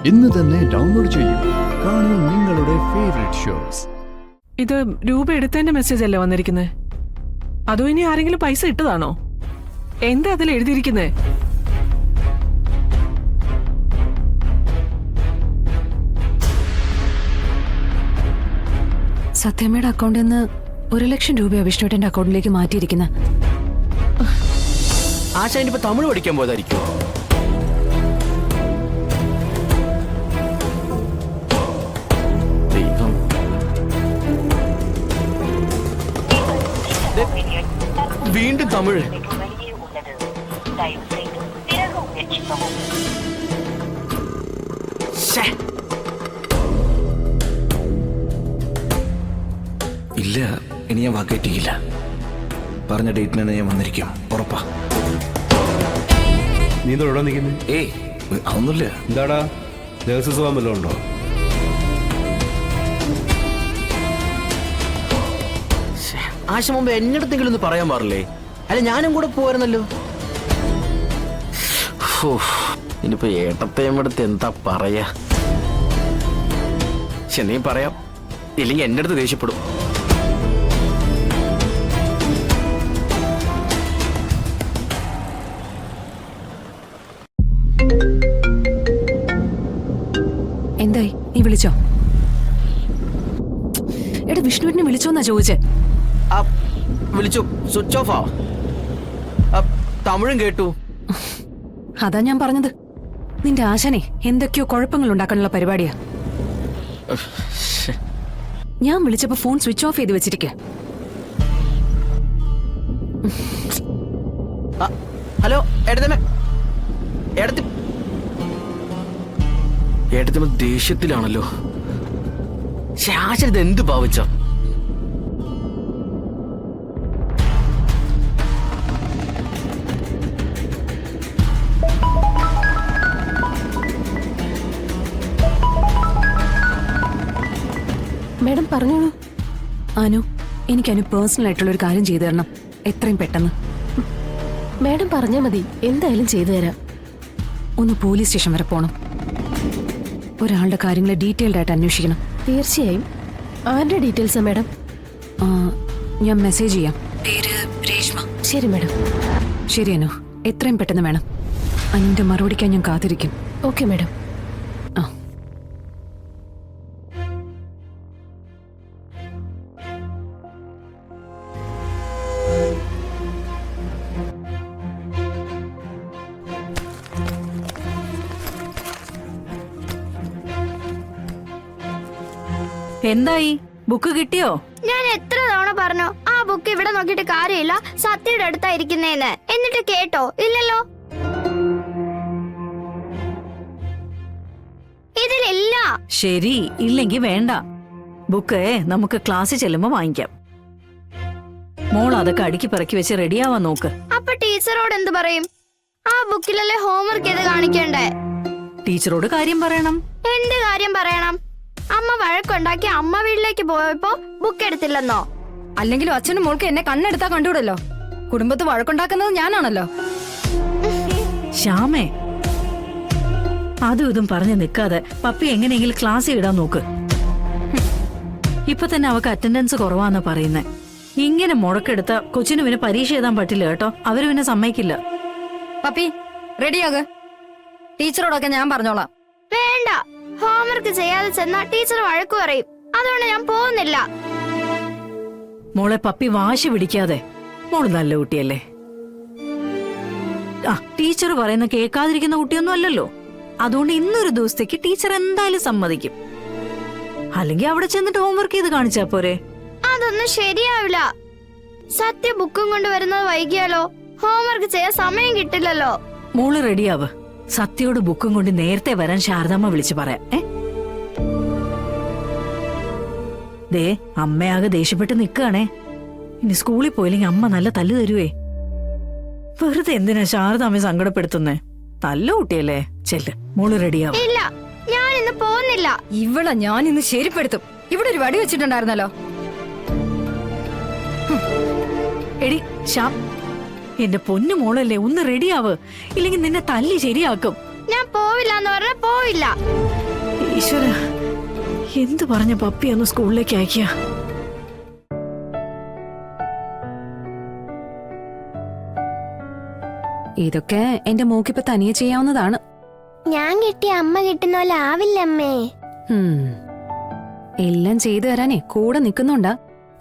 ഇന്ന് തന്നെ ഡൗൺലോഡ് ചെയ്യൂ. കാണൂ നിങ്ങളുടെ ഫേവറേറ്റ് ഷോസ്. ഇത് രൂപ എടുത്തതിന്റെ മെസ്സേജ് അല്ലേ വന്നിരിക്കുന്നത്? അതോ ഇനി ആരെങ്കിലും പൈസ ഇട്ടതാണോ? എന്താ അതിൽ എഴുതിയിരിക്കുന്നത്? സത്യമ്മയുടെ അക്കൗണ്ടിൽ നിന്ന് 1,00,000 രൂപ വിഷ്ണുവേട്ടന്റെ അക്കൗണ്ടിലേക്ക് മാറ്റിയിരിക്കുന്നത്. ആശാൻ ഇനിയിപ്പോ തമിഴ് പഠിക്കാൻ പോയതായിരിക്കും. വീണ്ടും തമിഴ്. ഇല്ല, ഇനി ഞാൻ വാക്കേറ്റിക്കില്ല. പറഞ്ഞ ഡേറ്റിന് തന്നെ ഞാൻ വന്നിരിക്കും, ഉറപ്പാ. നീ എവിടെ നിൽക്കുന്നു? ഏയ് അതൊന്നുമില്ല. എന്താടാ, ദേവസ്വം വല്ലതും ഉണ്ടോ? ആശ മുമ്പ് എന്നടുത്തെങ്കിലും ഒന്ന് പറയാൻ പാടില്ലേ? അല്ല ഞാനും കൂടെ പോവായിരുന്നല്ലോ. ഇനിയിപ്പോ ഏട്ടത്തേമ്മടുത്ത് എന്താ പറയാ? നീ പറയാം, ഇല്ലെങ്കിൽ എന്റെ അടുത്ത് ദേഷ്യപ്പെടും. എന്തായി, നീ വിളിച്ചോ? എടാ, വിഷ്ണുവേട്ടനെ വിളിച്ചോന്നാ ചോദിച്ചേ. വിളിച്ചു, സ്വിച്ച് ഓഫാ. തമിഴും കേട്ടു. അതാ ഞാൻ പറഞ്ഞത്, നിന്റെ ആശാനെ എന്തൊക്കെയോ കുഴപ്പങ്ങൾ ഉണ്ടാക്കാനുള്ള പരിപാടിയാ. ഞാൻ വിളിച്ചപ്പോ ഫോൺ സ്വിച്ച് ഓഫ് ചെയ്ത് വെച്ചിരിക്ക. ഹലോ ഏട്ടത്തമ്മ. ഏട്ടത്തമ്മ ദേഷ്യത്തിലാണല്ലോ. ആശാൻ ഇത് എന്ത് ഭാവിച്ച? മാഡം പറഞ്ഞോളൂ. അനു, എനിക്കനു പേഴ്സണൽ ആയിട്ടുള്ള ഒരു കാര്യം ചെയ്തു തരണം, എത്രയും പെട്ടെന്ന്. മാഡം പറഞ്ഞാൽ മതി, എന്തായാലും ചെയ്തു തരാം. ഒന്ന് പോലീസ് സ്റ്റേഷൻ വരെ പോണം. ഒരാളുടെ കാര്യങ്ങൾ ഡീറ്റെയിൽഡ് ആയിട്ട് അന്വേഷിക്കണം. തീർച്ചയായും. ആരുടെ ഡീറ്റെയിൽസാ മാഡം? ഞാൻ മെസ്സേജ് ചെയ്യാം. പേര് രേഷ്മ. ശരി മാഡം. ശരി അനു, എത്രയും പെട്ടെന്ന് വേണം. അനുവിന്റെ മറുപടിക്കാൻ ഞാൻ കാത്തിരിക്കും. Okay madam. ആ. എന്തായി, ബുക്ക് കിട്ടിയോ? ഞാൻ എത്ര തവണ പറഞ്ഞു ആ ബുക്ക് ഇവിടെ നോക്കിയിട്ട് കാര്യമില്ല, സത്യയുടെ അടുത്താ ഇരിക്കുന്നേന്ന്. എന്നിട്ട് കേട്ടോ? ഇല്ലല്ലോ. ഇതിലില്ല. ശരി, ഇല്ലെങ്കി വേണ്ട. ബുക്ക് നമുക്ക് ക്ലാസ്സിൽ ചെല്ലുമ്പോ വാങ്ങിക്കാം. മോൾ അതൊക്കെ അടുക്കി പറക്കി വെച്ച് റെഡിയാവാൻ നോക്ക്. അപ്പൊ ടീച്ചറോട് എന്ത് പറയും? ആ ബുക്കിലല്ലേ ഹോംവർക്ക് ചെയ്ത് കാണിക്കണ്ടേ? ടീച്ചറോട് കാര്യം പറയണം. എന്ത് കാര്യം പറയണം? അമ്മ വഴക്കുണ്ടാക്കി അമ്മ വീട്ടിലേക്ക് പോയപ്പോ ബുക്ക് എടുത്തില്ലെന്നോ? അല്ലെങ്കിലും അച്ഛനും മോൾക്ക് എന്നെ കണ്ണെടുത്താ കണ്ടുകൂടല്ലോ. കുടുംബത്ത് വഴക്കുണ്ടാക്കുന്നത് ഞാനാണല്ലോ. ശ്യാമേ, അതും ഇതും പറഞ്ഞു നിൽക്കാതെ പപ്പി എങ്ങനെയെങ്കിലും ക്ലാസ്സിൽ ഇടാൻ നോക്ക്. ഇപ്പൊ തന്നെ അവക്ക് അറ്റൻഡൻസ് കുറവാന്നാ പറയുന്നേ. ഇങ്ങനെ മുടക്കെടുത്ത കൊച്ചിന് പിന്നെ പരീക്ഷ എഴുതാൻ പറ്റില്ല കേട്ടോ. അവര് പിന്നെ സമ്മതിക്കില്ല. പപ്പി റെഡിയാക്, ടീച്ചറോടൊക്കെ ഞാൻ പറഞ്ഞോളാം. വേണ്ട, ഹോംവർക്ക് ചെയ്യാതെ ചെന്നാ ടീച്ചർ വഴക്കു പറയും. അതുകൊണ്ട് ഞാൻ പോകുന്നില്ല. മോളെ, പപ്പി വാശി പിടിക്കാതെ. മോള് നല്ല കുട്ടിയല്ലേ. ടീച്ചർ പറയുന്ന കേൾക്കാതിരിക്കുന്ന കുട്ടിയൊന്നും അല്ലല്ലോ. അതുകൊണ്ട് ഇന്നൊരു ദിവസത്തേക്ക് ടീച്ചർ എന്തായാലും സമ്മതിക്കും. അല്ലെങ്കിൽ അവിടെ ചെന്നിട്ട് ഹോംവർക്ക് ചെയ്ത് കാണിച്ചാ പോരെ? അതൊന്നും ശരിയാവില്ല. സത്യ ബുക്കും കൊണ്ട് വരുന്നത് വൈകിയാലോ? ഹോംവർക്ക് ചെയ്യാൻ സമയം കിട്ടില്ലല്ലോ. മോള് റെഡിയാവ്. സത്യയോട് ബുക്കും കൊണ്ട് നേരത്തെ വരാൻ ശാരദാമ്മ വിളിച്ചു പറയാം. ദേ, അമ്മയാകെ ദേഷ്യപ്പെട്ട് നിൽക്കുകയാണേ. ഇനി സ്കൂളിൽ പോയില്ലെങ്കിൽ അമ്മ നല്ല തല്ല് തരുവേ. വെറുതെ എന്തിനാ ശാരദാമ്മയെ സങ്കടപ്പെടുത്തുന്നേ? നല്ല കുട്ടിയല്ലേ. ചെല്ല്, മോള് റെഡിയാവും. ഇല്ല, ഞാൻ ഇന്ന് പോകുന്നില്ല. ഇവളെ ഞാൻ ഇന്ന് ശരിപ്പെടുത്തും. ഇവിടെ ഒരു വടി വെച്ചിട്ടുണ്ടായിരുന്നല്ലോ. എടി ശ്യാം, എന്റെ പൊന്നു മോളല്ലേ, ഒന്ന് റെഡിയാവ്. ഇല്ലെങ്കിൽ നിന്നെ തല്ലി ശരിയാക്കും. ഞാൻ പോവില്ല എന്ന് പറഞ്ഞാ പോവില്ല. ഈശ്വര, എന്ത് പറഞ്ഞ പപ്പി ഒന്ന് സ്കൂളിലേക്ക് അയക്കുക. ഇതൊക്കെ എന്റെ മോക്കിപ്പോ തനിയെ ചെയ്യാവുന്നതാണ്. ഞാൻ കിട്ടിയ അമ്മ കിട്ടുന്ന പോലെ ആവില്ലമ്മേ. ഹും. എല്ലാം ചെയ്തു തരാനേ കൂടെ നിൽക്കുന്നുണ്ടാ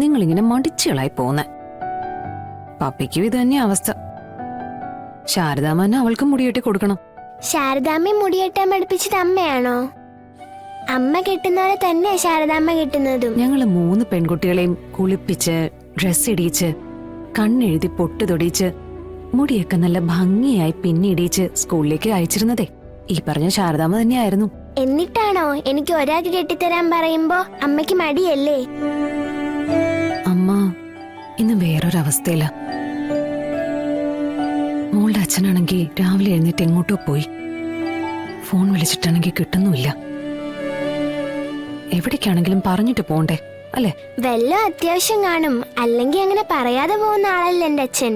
നിങ്ങളിങ്ങനെ മടിച്ചുകളായി പോന്നെ. പപ്പിക്കും ഇത് തന്നെ അവസ്ഥ. ശാരദാമ്മ അവൾക്ക് മുടിയെട്ടി കൊടുക്കണം. ശാരദാമ്മ മുടിയെട്ടാൻ പഠിപ്പിച്ചത് അമ്മയാണോ? അമ്മ കിട്ടുന്ന പോലെ തന്നെ ശാരദാമ്മ കിട്ടുന്നതും. ഞങ്ങള് 3 പെൺകുട്ടികളെയും കുളിപ്പിച്ച് ഡ്രസ് ഇടിയിച്ച് കണ്ണെഴുതി പൊട്ട് തൊടിയിച്ച് മുടിയൊക്കെ നല്ല ഭംഗിയായി പിന്നിടിയിച്ച് സ്കൂളിലേക്ക് അയച്ചിരുന്നതേ ഈ പറഞ്ഞ ശാരദാമ്മ തന്നെയായിരുന്നു. എന്നിട്ടാണോ എനിക്ക് ഒരാൾക്ക് കെട്ടിത്തരാൻ പറയുമ്പോ അമ്മയ്ക്ക് മടിയല്ലേ? അമ്മ ഇന്ന് വേറൊരവസ്ഥയില. മോളുടെ അച്ഛനാണെങ്കിൽ രാവിലെ എഴുന്നേറ്റ് എങ്ങോട്ടോ പോയി. ഫോൺ വിളിച്ചിട്ടാണെങ്കിൽ കിട്ടുന്നുമില്ല. എവിടേക്കാണെങ്കിലും പറഞ്ഞിട്ട് പോണ്ടേ അല്ലേ? വല്ല അത്യാവശ്യം കാണും, അല്ലെങ്കിൽ അങ്ങനെ പറയാതെ പോകുന്ന ആളല്ല എന്റെ അച്ഛൻ.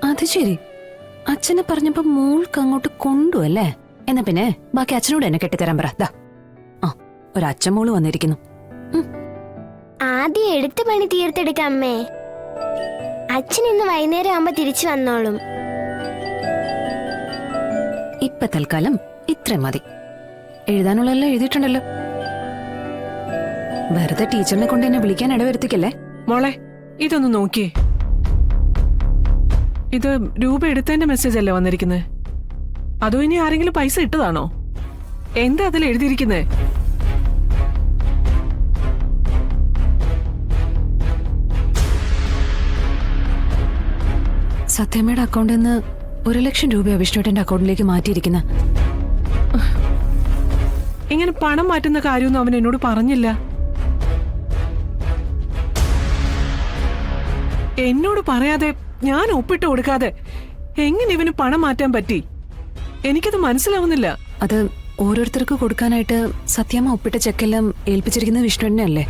അത് ശരി, അച്ഛനെ പറഞ്ഞപ്പോ മോൾക്ക് അങ്ങോട്ട് കൊണ്ടുവല്ലേ? എന്നാ പിന്നെ ബാക്കി അച്ഛനോട് എന്നെ കെട്ടിത്തരാൻ പറ. ദാ ആ ഒരു അച്ഛൻ മോള് വന്നിരിക്കുന്നു. ആദ്യം എടുത്ത പണി തീർത്തെടുക്കാം അമ്മേ. അച്ഛൻ ഇന്ന് വൈകുന്നേരം ആവുമ്പോ തിരിച്ചു വന്നോളും. ഇപ്പൊ തൽക്കാലം ഇത്ര മതി. എഴുതാനുള്ളതെല്ലാം എഴുതിയിട്ടുണ്ടല്ലോ. വെറുതെ ടീച്ചറിനെ കൊണ്ട് എന്നെ വിളിക്കാൻ ഇടവരുത്തിക്കല്ലേ. മോളെ ഇതൊന്ന് നോക്കിയേ. ഇത് രൂപ എടുത്തതിന്റെ മെസ്സേജ് അല്ലേ വന്നിരിക്കുന്നത്? അതോ ഇനി ആരെങ്കിലും പൈസ ഇട്ടതാണോ? എന്താ അതിൽ എഴുതിയിരിക്കുന്നത്? സത്യമ്മയുടെ അക്കൗണ്ടിൽ നിന്ന് 1,00,000 രൂപ വിഷ്ണുവേട്ടന്റെ അക്കൗണ്ടിലേക്ക് മാറ്റിയിരിക്കുന്ന. ഇങ്ങനെ പണം മാറ്റുന്ന കാര്യമൊന്നും അവൻ എന്നോട് പറഞ്ഞില്ല. എന്നോട് പറയാതെ ഞാൻ ഒപ്പിട്ട് കൊടുക്കാതെ എങ്ങനെ ഇവന് പണം മാറ്റാൻ പറ്റി? എനിക്കത് മനസ്സിലാവുന്നില്ല. അത് ഓരോരുത്തർക്ക് കൊടുക്കാനായിട്ട് സത്യമ്മ ഒപ്പിട്ട ചെക്കെല്ലാം ഏൽപ്പിച്ചിരിക്കുന്നത് വിഷ്ണുവേട്ടനെ അല്ലേ?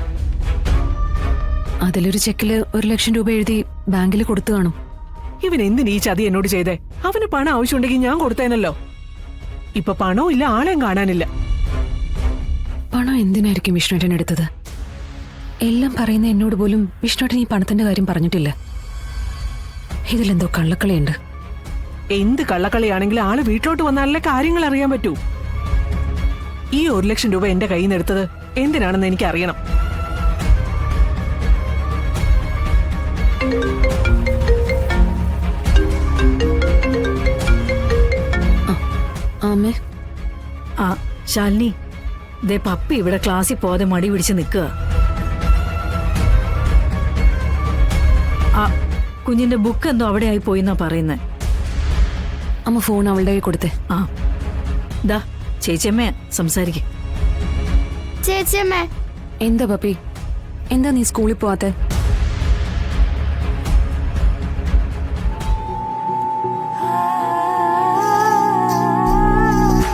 അതിലൊരു ചെക്കില് 1,00,000 രൂപ എഴുതി ബാങ്കിൽ കൊടുത്തു കാണും. ഇവൻ എന്തിനീ ചതി എന്നോട് ചെയ്തേ? അവന് പണം ആവശ്യമുണ്ടെങ്കിൽ ഞാൻ കൊടുത്തേനല്ലോ. ഇപ്പൊ പണവും ഇല്ല, ആളെയും കാണാനില്ല. പണം എന്തിനായിരിക്കും വിഷ്ണുവേട്ടൻ എടുത്തത്? എല്ലാം പറയുന്ന എന്നോട് പോലും വിഷ്ണുവേട്ടൻ ഈ പണത്തിന്റെ കാര്യം പറഞ്ഞിട്ടില്ല. ഇതിലെന്തോ കള്ളക്കളിയുണ്ട്. എന്ത് കള്ളക്കളിയാണെങ്കിലും ആള് വീട്ടിലോട്ട് വന്നാലല്ലേ കാര്യങ്ങൾ അറിയാൻ പറ്റൂ. ഈ 1,00,000 രൂപ എന്റെ കയ്യിൽ നിന്ന് എടുത്തത് എന്തിനാണെന്ന് എനിക്ക് അറിയണം. ആമേ. ആ ശാലിനി, ദേ പപ്പി ഇവിടെ ക്ലാസ്സിൽ പോകാതെ മടി പിടിച്ച് നിൽക്കുക. ആ കുഞ്ഞിന്റെ ബുക്ക് എന്തോ അവിടെ ആയി പോയിന്നാ പറയുന്നേ. അമ്മ ഫോൺ അവളുടെ കയ്യിൽ കൊടുത്തേ. ആ ദാ ചേച്ചിയമ്മ സംസാരിക്കും. ചേച്ചിയമ്മേ, എന്താ പപ്പി, എന്താ നീ സ്കൂളിൽ പോവാത്തെ?